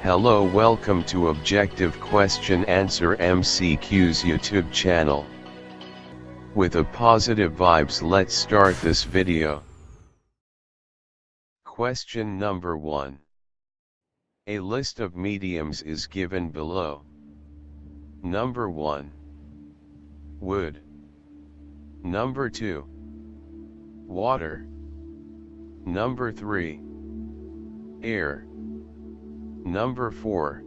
Hello, welcome to Objective Question Answer MCQs YouTube channel. With a positive vibes, let's start this video. Question number 1. A list of mediums is given below. Number 1. Wood. Number 2. Water. Number 3. Air. Number 4.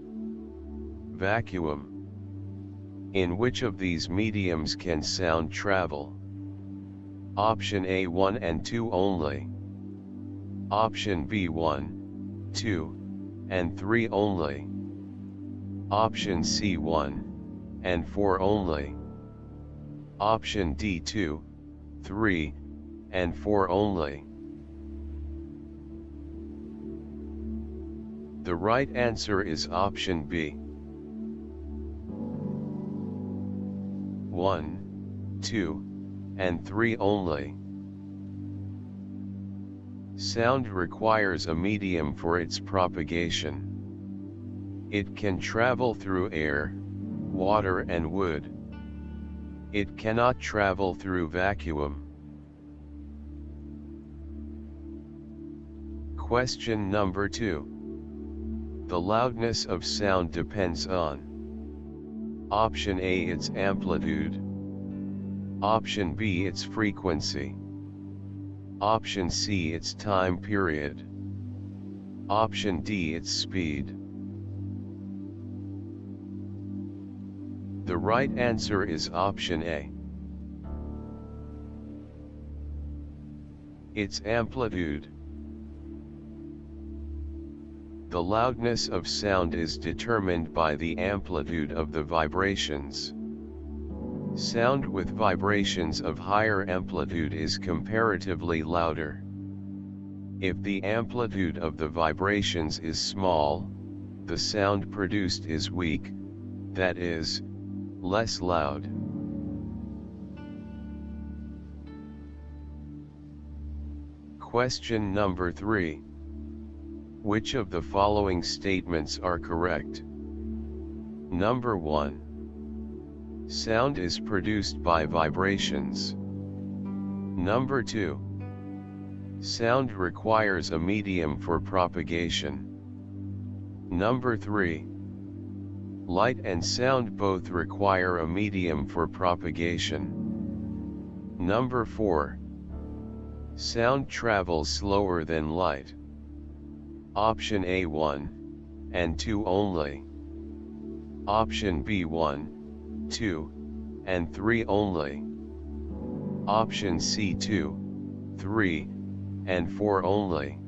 Vacuum. In which of these mediums can sound travel? Option A 1 and 2 only. Option B 1, 2, and 3 only. Option C 1 and 4 only. Option D 2, 3, and 4 only. The right answer is option B. 1, 2, and 3 only. Sound requires a medium for its propagation. It can travel through air, water and wood. It cannot travel through vacuum. Question number 2. The loudness of sound depends on Option A its amplitude, Option B its frequency, Option C its time period, Option D its speed. The right answer is option A. Its amplitude. The loudness of sound is determined by the amplitude of the vibrations. Sound with vibrations of higher amplitude is comparatively louder. If the amplitude of the vibrations is small, the sound produced is weak, that is, less loud. Question number 3. Which of the following statements are correct? Number 1. Sound is produced by vibrations. Number 2. Sound requires a medium for propagation. Number 3. Light and sound both require a medium for propagation. Number 4. Sound travels slower than light. Option A 1 and 2 only. Option B 1, 2, and 3 only. Option C 2, 3, and 4 only.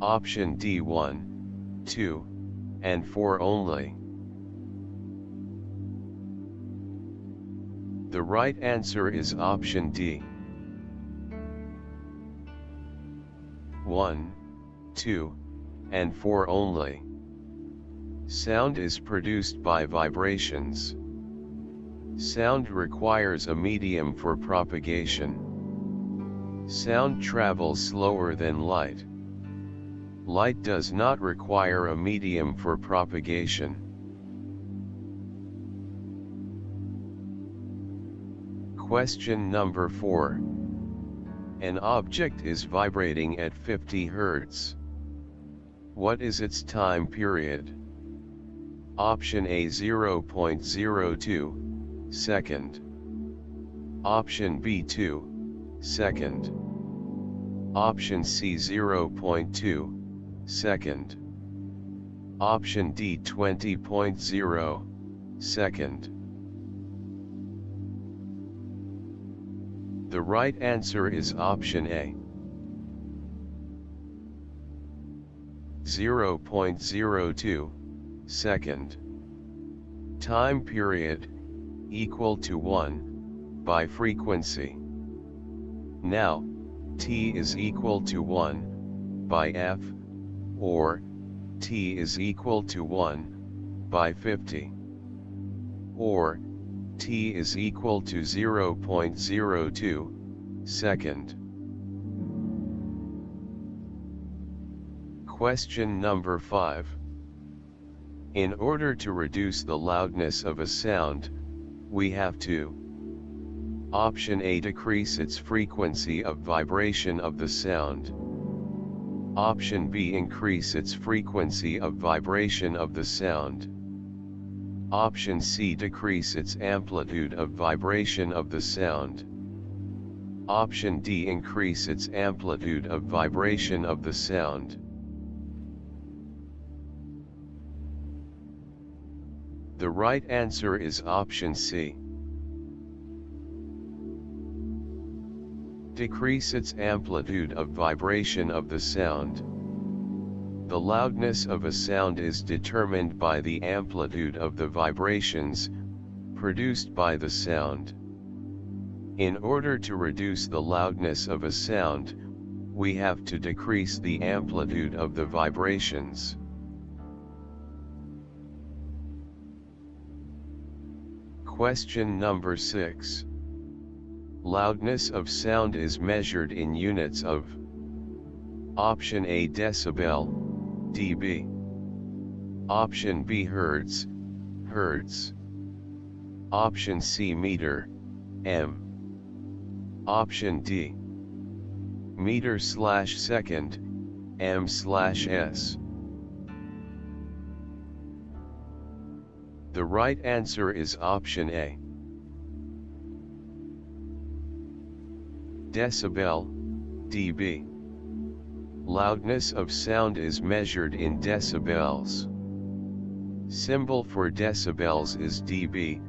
Option D 1, 2, and 4 only. The right answer is option D. 1, 2, and 4 only. Sound is produced by vibrations. Sound requires a medium for propagation. Sound travels slower than light. Light does not require a medium for propagation. Question number 4. An object is vibrating at 50 Hz. What is its time period? Option A 0.02 second. Option B 2 second. Option C 0.2 second. Option D 20.0 second. The right answer is option A. 0.02 second. Time period, equal to 1, by frequency. Now, T is equal to 1, by F, or, T is equal to 1, by 50. Or, T is equal to 0.02 second. Question number 5. In order to reduce the loudness of a sound, we have to: Option A, decrease its frequency of vibration of the sound. Option B, increase its frequency of vibration of the sound. Option C, decrease its amplitude of vibration of the sound. Option D, increase its amplitude of vibration of the sound. The right answer is option C. Decrease its amplitude of vibration of the sound. The loudness of a sound is determined by the amplitude of the vibrations produced by the sound. In order to reduce the loudness of a sound, we have to decrease the amplitude of the vibrations. Question number 6. Loudness of sound is measured in units of: Option A, decibel, dB. Option B, hertz, hertz. Option C, meter, m. Option D, meter/second, m/s. The right answer is option A. Decibel, dB. Loudness of sound is measured in decibels. Symbol for decibels is dB.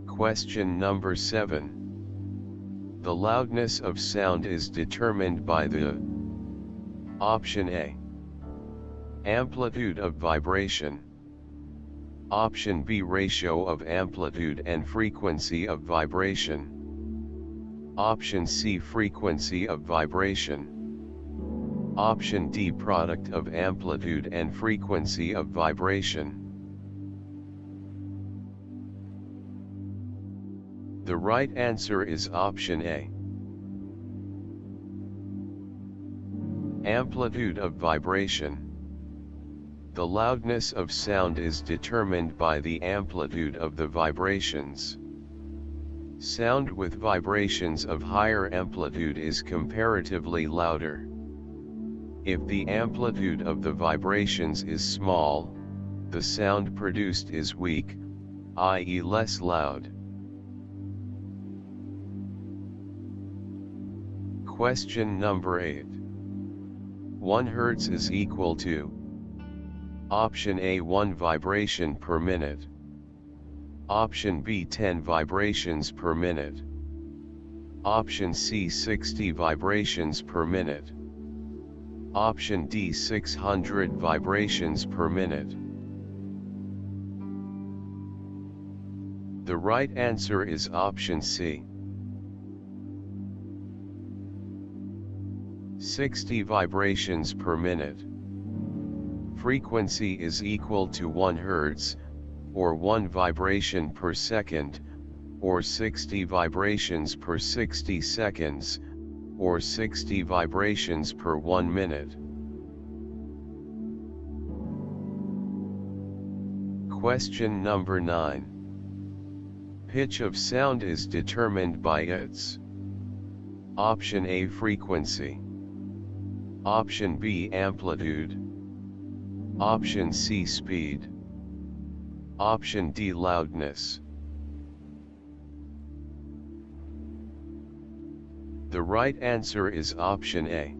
Question number 7. The loudness of sound is determined by the: Option A, amplitude of vibration. Option B, ratio of amplitude and frequency of vibration. Option C, frequency of vibration. Option D, product of amplitude and frequency of vibration. The right answer is option A. Amplitude of vibration. The loudness of sound is determined by the amplitude of the vibrations. Sound with vibrations of higher amplitude is comparatively louder. If the amplitude of the vibrations is small, the sound produced is weak, i.e. less loud. Question number 8. 1 Hz is equal to: Option A, 1 vibration per minute. Option B, 10 vibrations per minute. Option C, 60 vibrations per minute. Option D, 600 vibrations per minute. The right answer is option C. 60 vibrations per minute. Frequency is equal to 1 Hz, or 1 vibration per second, or 60 vibrations per 60 seconds, or 60 vibrations per 1 minute. Question number 9. Pitch of sound is determined by its: Option A, frequency. Option B, amplitude. Option C, speed. Option D, loudness. The right answer is option A.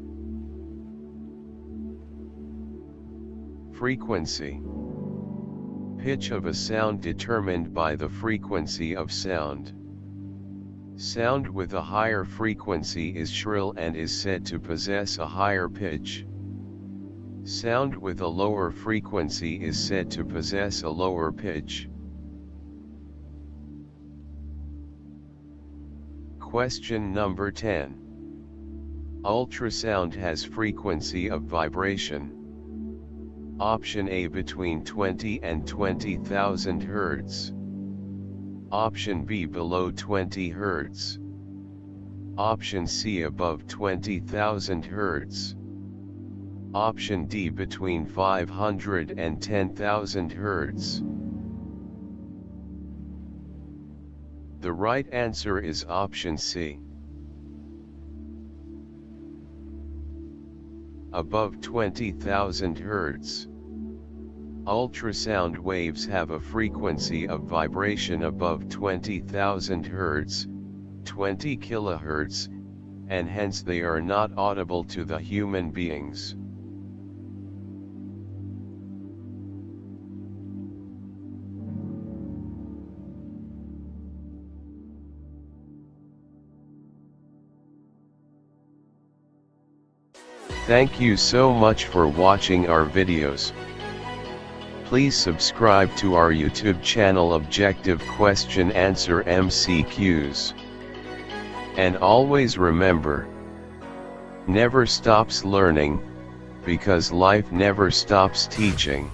Frequency. Pitch of a sound determined by the frequency of sound. Sound with a higher frequency is shrill and is said to possess a higher pitch. Sound with a lower frequency is said to possess a lower pitch. Question number 10. Ultrasound has frequency of vibration. Option A, between 20 and 20,000 Hz. Option B, below 20 Hz. Option C, above 20,000 Hz. Option D between 500 and 10,000 Hz. The right answer is option C. Above 20,000 Hz. Ultrasound waves have a frequency of vibration above 20,000 Hz, 20 kHz, and hence they are not audible to the human beings. Thank you so much for watching our videos. Please subscribe to our YouTube channel Objective Question Answer MCQs. And always remember, never stops learning, because life never stops teaching.